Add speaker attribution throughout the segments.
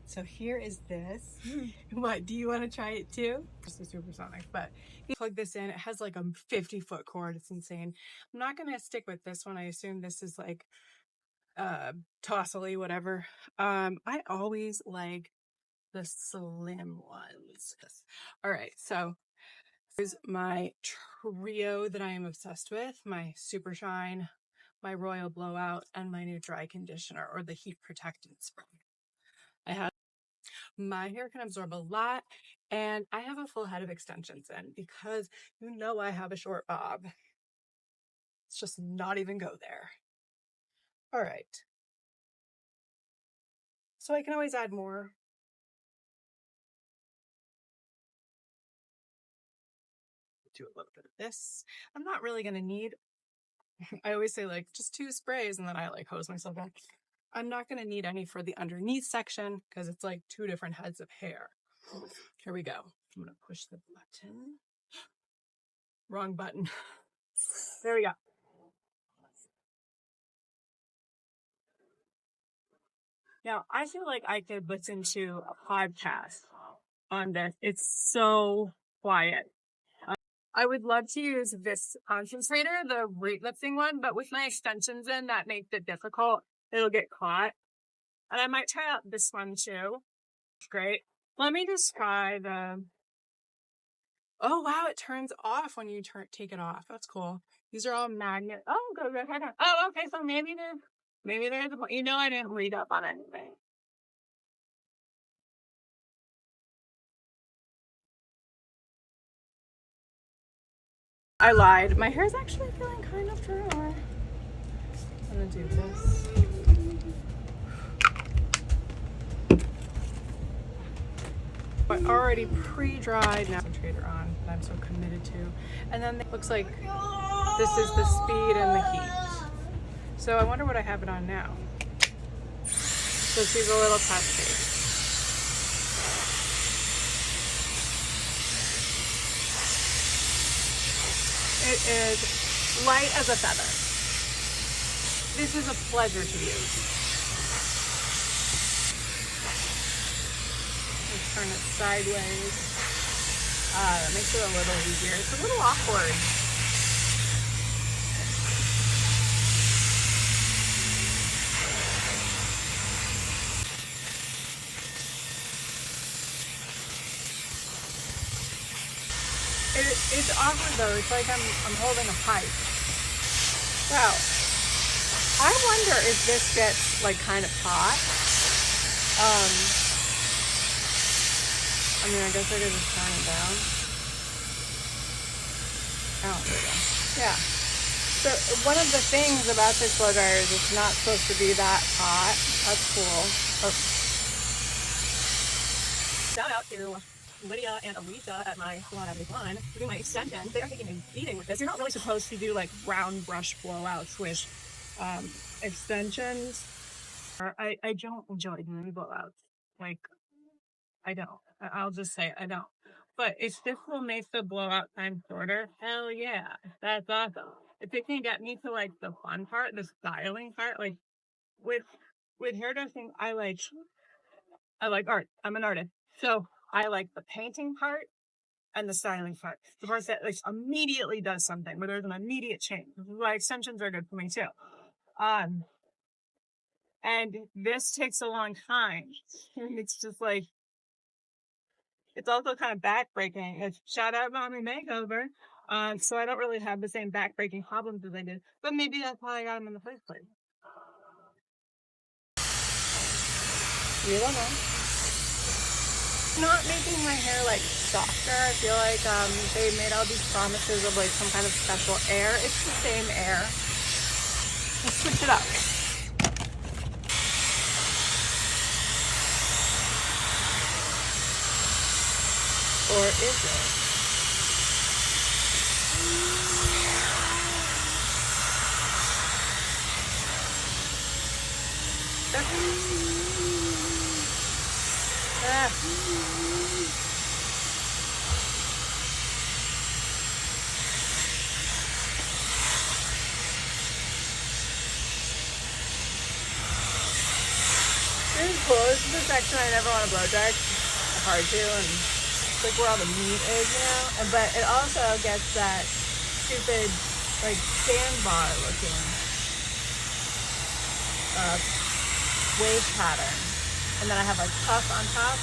Speaker 1: So here is this. What, do you want to try it too? It's the Supersonic, but you plug this in. It has like a 50-foot cord. It's insane. I'm not going to stick with this one. I assume this is like tossily, whatever. I always like the slim ones. All right, so here's my trio that I am obsessed with. My Super Shine, my Royal Blowout, and my new dry conditioner, or the heat protectant spray. My hair can absorb a lot, and I have a full head of extensions in because you know I have a short bob. Let's just not even go there. All right. So I can always add more. Do a little bit of this. I'm not really going to need, I always say like just 2 sprays and then I like hose myself back. I'm not going to need any for the underneath section because it's like 2 different heads of hair. Here we go. I'm going to push the button. Wrong button. There we go. Now, I feel like I could listen to a podcast on this. It's so quiet. I would love to use this concentrator, the weightlifting one, but with my extensions in, that makes it difficult. It'll get caught. And I might try out this one too. It's great. Let me just try the... Oh, wow, it turns off when you take it off. That's cool. These are all magnet. Oh, good. Oh, okay, so maybe there's a... You know, I didn't read up on anything. I lied. My hair's actually feeling kind of dry. I'm gonna do this. I already pre-dried concentrator on that I'm so committed to. And then it looks like this is the speed and the heat. So I wonder what I have it on now. So she's a little testy. It is light as a feather. This is a pleasure to use. Let's turn it sideways. That makes it a little easier. It's a little awkward. It's awkward though. It's like I'm holding a pipe. Wow. I wonder if this gets like kind of hot. I mean, I guess I could just turn it down. Oh, there we go. Yeah. So one of the things about this blow dryer is it's not supposed to be that hot. That's cool. Oh. Shout out to Lydia and Alicia at my salon everyone doing my extensions. They are taking a beating with this. You're not really supposed to do like round brush blowouts with extensions. I don't enjoy doing blowouts. Like, I don't. I'll just say I don't. But if this will make the blowout time shorter, hell yeah, that's awesome. If it can get me to like the fun part, the styling part, like with hairdressing, I like art. I'm an artist, so I like the painting part and the styling part. The part that like immediately does something, where there's an immediate change. Why extensions are good for me too. And this takes a long time. It's just like, it's also kind of backbreaking. It's shout out Mommy Makeover. So I don't really have the same backbreaking problems as I did, but maybe that's how I got them in the first place. You don't know. Not making my hair like softer. I feel like they made all these promises of like some kind of special air. It's the same air. Let's switch it up. Or is it? This is the section I never want to blow dry. It's hard to, and it's like where all the meat is, you know? But it also gets that stupid, like, sandbar looking wave pattern. And then I have like puff on top.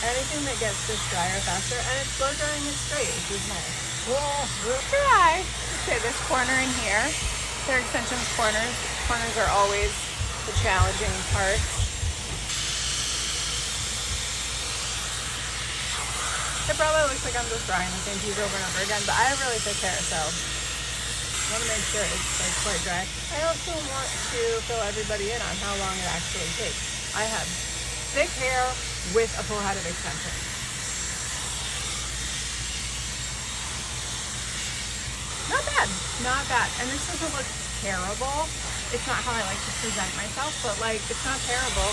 Speaker 1: Anything that gets this drier faster, and it's blow drying it straight, which is nice.
Speaker 2: We'll try. Okay, this corner in here, hair extensions corners. Corners are always the challenging part.
Speaker 1: It probably looks like I'm just drying the same piece over and over again, but I have really thick hair, so I want to make sure it's like quite dry. I also want to fill everybody in on how long it actually takes. I have thick hair with a full head of extensions. Not bad, not bad. And this doesn't look terrible. It's not how I like to present myself, but like, it's not terrible.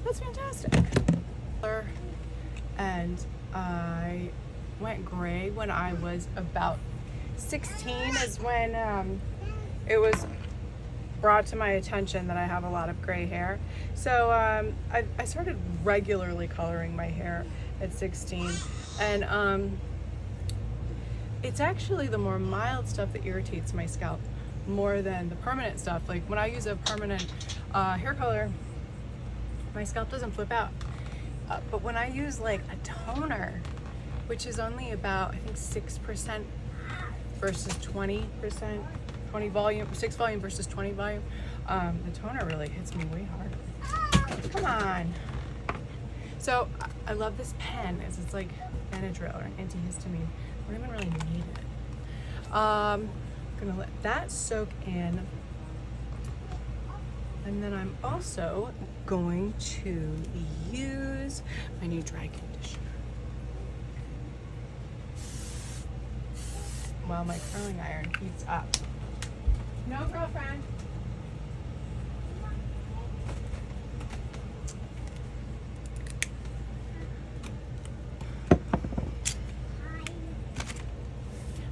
Speaker 1: That's fantastic. And I went gray when I was about 16 is when it was brought to my attention that I have a lot of gray hair. So I started regularly coloring my hair at 16, and it's actually the more mild stuff that irritates my scalp more than the permanent stuff. Like when I use a permanent hair color, my scalp doesn't flip out. But when I use like a toner, which is only about, I think, 6% versus 20%, 20 volume, 6 volume versus 20 volume, the toner really hits me way hard. Come on. So I love this pen. It's like Benadryl or an antihistamine. I don't even really need it. I'm gonna let that soak in. And then I'm also going to use my new dry conditioner while my curling iron heats up. No, girlfriend.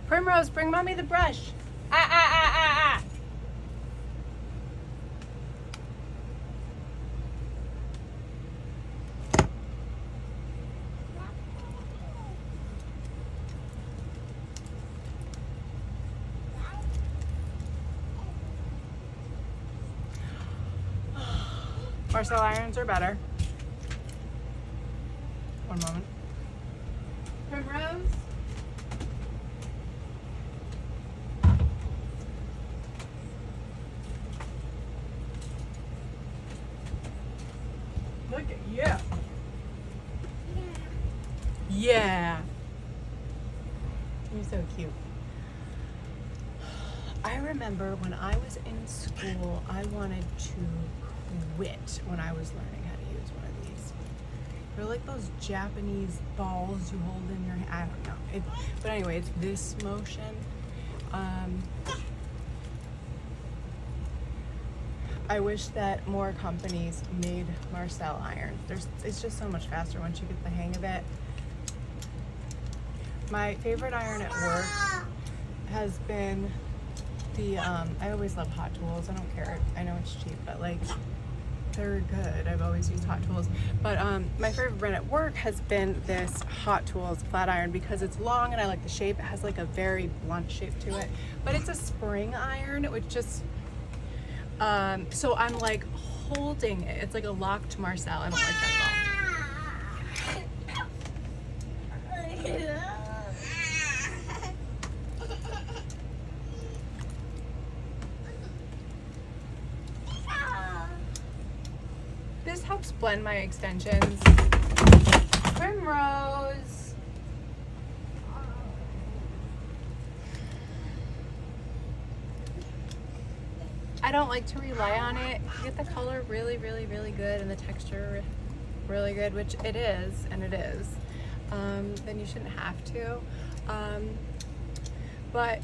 Speaker 1: Primrose, bring mommy the brush. Ah. Marcel irons are better. One moment. Primrose. Look at you. Yeah. You're so cute. I remember when I was in school, I wanted to quit when I was learning how to use one of these. They're like those Japanese balls you hold in your hand. I don't know. But anyway, it's this motion. I wish that more companies made Marcel irons. It's just so much faster once you get the hang of it. My favorite iron at work has been the, I always love Hot Tools. I don't care. I know it's cheap, but like, they're good. I've always used Hot Tools. But my favorite brand at work has been this Hot Tools flat iron because it's long and I like the shape. It has like a very blunt shape to it. But it's a spring iron, which just, so I'm like holding it. It's like a locked Marcel. I don't like that at all. This helps blend my extensions. Primrose. I don't like to rely on it. You get the color really, really, really good and the texture really good, which it is, and it is. Then you shouldn't have to. But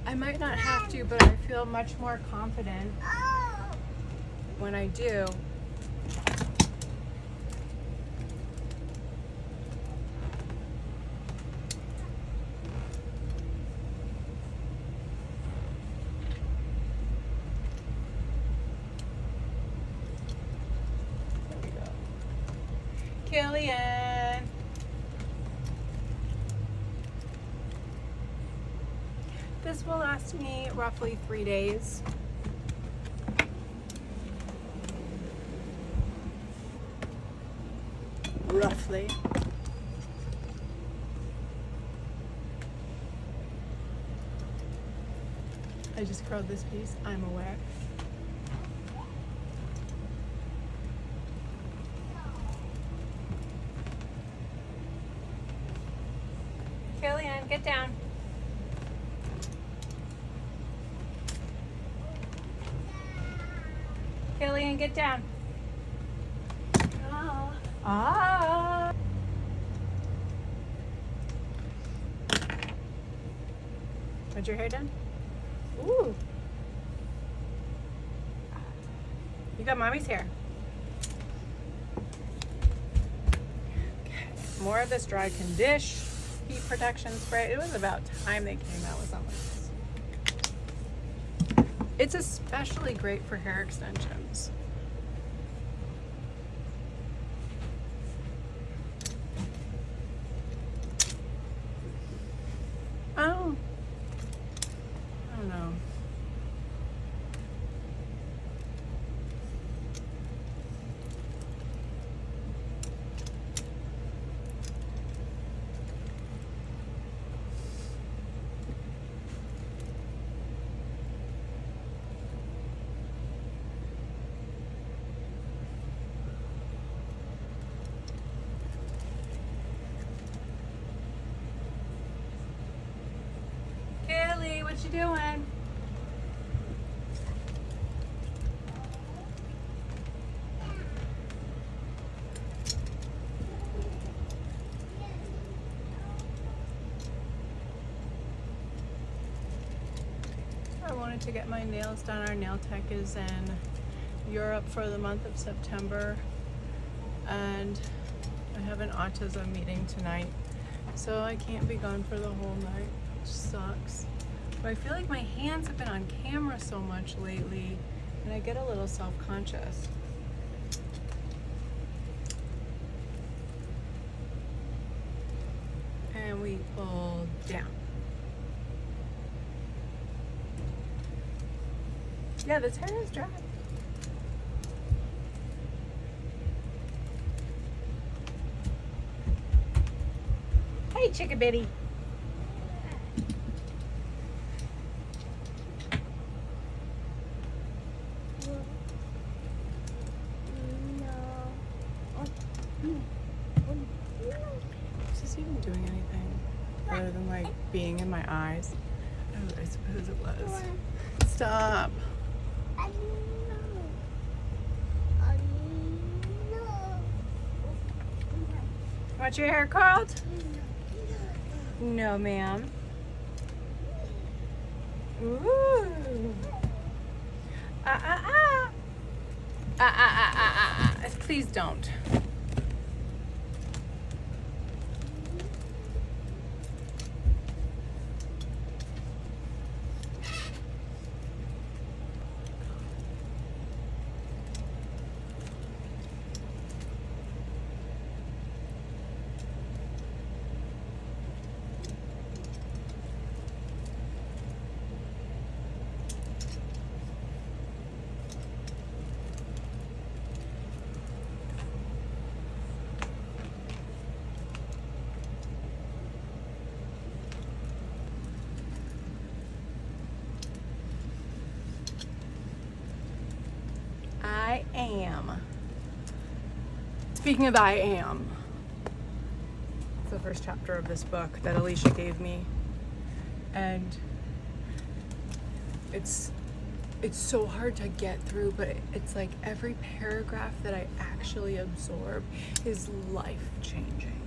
Speaker 2: I might not have to, but I feel much more confident when I do. There we go. Killian. This will last me roughly 3 days. Roughly. I just curled this piece, I'm aware. Killian, get down. Killian, get down. Ah. Put your hair done? Ooh. You got mommy's hair. Okay. More of this dry condition heat protection spray. It was about time they came out with something like this. It's especially great for hair extensions. Oh, I don't know. What you doing? I wanted to get my nails done. Our nail tech is in Europe for the month of September, and I have an autism meeting tonight, so I can't be gone for the whole night, which sucks. But I feel like my hands have been on camera so much lately, and I get a little self-conscious. And we pull down. Yeah, this hair is dry. Hey, chickabitty. Is this even doing anything other than like being in my eyes? Oh, I suppose it was. Stop. Want your hair curled? No, ma'am. Ooh. Please don't. I am. Speaking of I am, it's the first chapter of this book that Alicia gave me, and it's so hard to get through, but it's like every paragraph that I actually absorb is life-changing.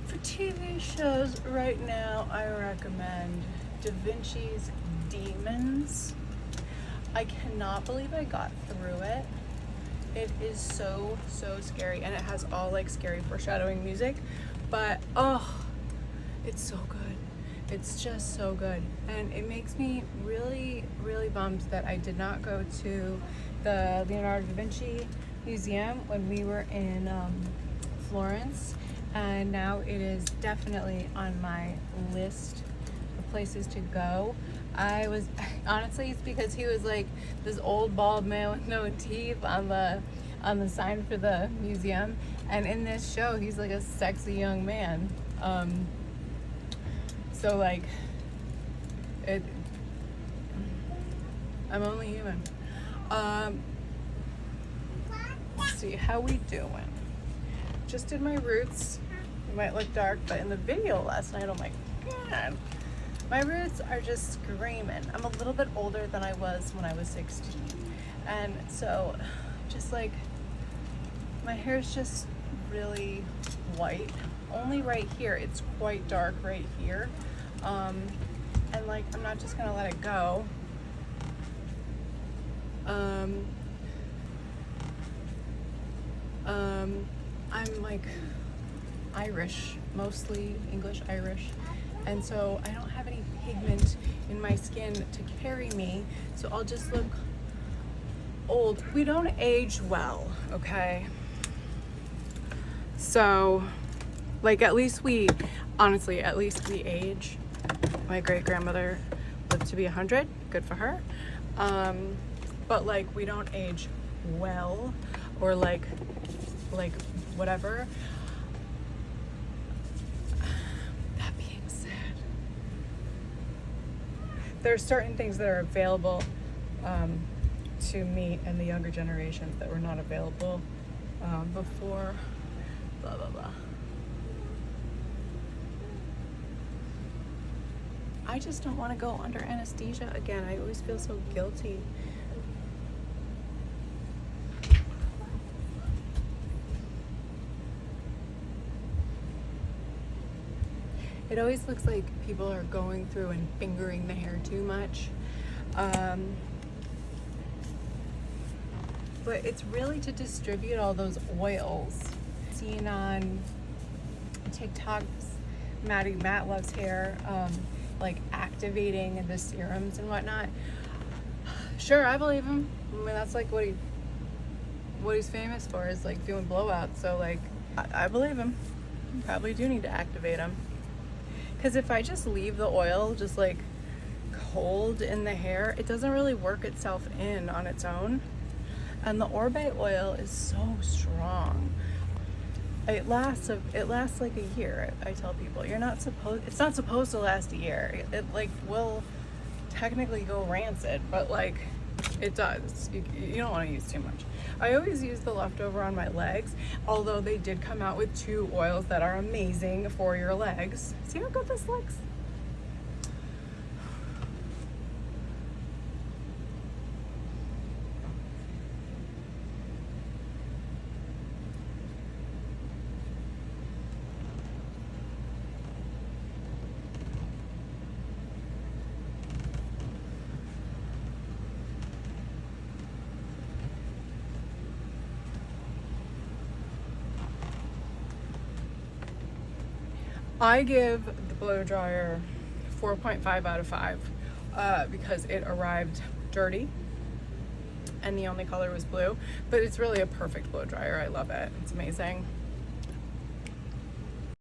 Speaker 2: For TV shows right now, I recommend Da Vinci's Demons. I cannot believe I got through it. It is so scary, and it has all like scary foreshadowing music, but oh, it's so good. It's just so good, and it makes me really bummed that I did not go to the Leonardo da Vinci Museum when we were in Florence, and now it is definitely on my list of places to go. I was honestly, it's because he was like this old bald man with no teeth on the sign for the museum, and in this show he's like a sexy young man. So like I'm only human. Let's see, how we doing? Just did my roots. It might look dark, but in the video last night, oh my god, my roots are just screaming. I'm a little bit older than I was when I was 16, and so just like my hair's just really white. Only right here, it's quite dark right here. And like, I'm not just gonna let it go. I'm like Irish, mostly English Irish, and so I don't have any pigment in my skin to carry me, so I'll just look old. We don't age well, okay? So like, at least we age. My great-grandmother lived to be 100, good for her. But like, we don't age well, or like whatever. That being said, there are certain things that are available to me and the younger generations that were not available before, blah blah blah. I just don't want to go under anesthesia again. I always feel so guilty. It always looks like people are going through and fingering the hair too much. But it's really to distribute all those oils. Seen on TikToks, Matt loves hair, like activating the serums and whatnot. Sure, I believe him. I mean, that's like what he's famous for, is like doing blowouts. So like, I believe him. Probably do need to activate him. Because if I just leave the oil just like cold in the hair, it doesn't really work itself in on its own. And the Orbe oil is so strong. It lasts like a year. I tell people, it's not supposed to last a year. It like will technically go rancid, but like it does. You don't want to use too much. I always use the leftover on my legs, although they did come out with 2 oils that are amazing for your legs. See how good this looks? I give the blow dryer 4.5 out of 5 because it arrived dirty and the only color was blue, but it's really a perfect blow dryer. I love it. It's amazing.